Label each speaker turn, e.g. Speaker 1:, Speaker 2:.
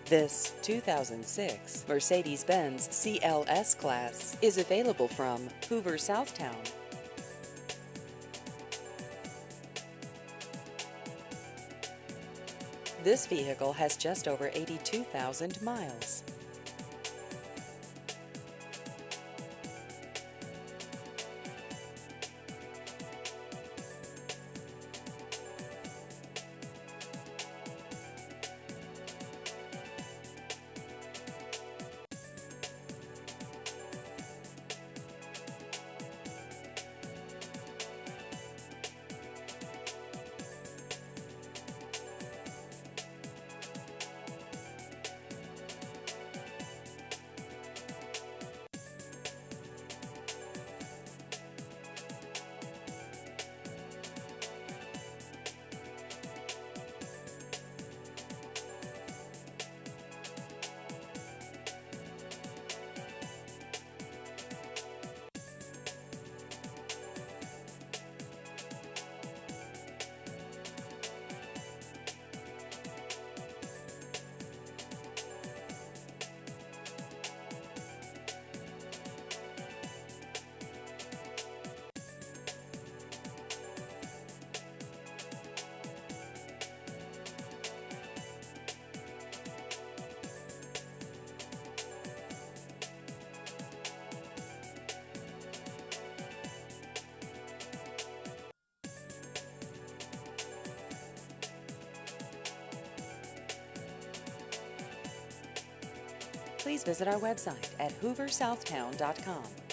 Speaker 1: This 2006 Mercedes-Benz CLS Class is available from Hoover Southtown. This vehicle has just over 82,000 miles. Please visit our website at hooversouthtown.com.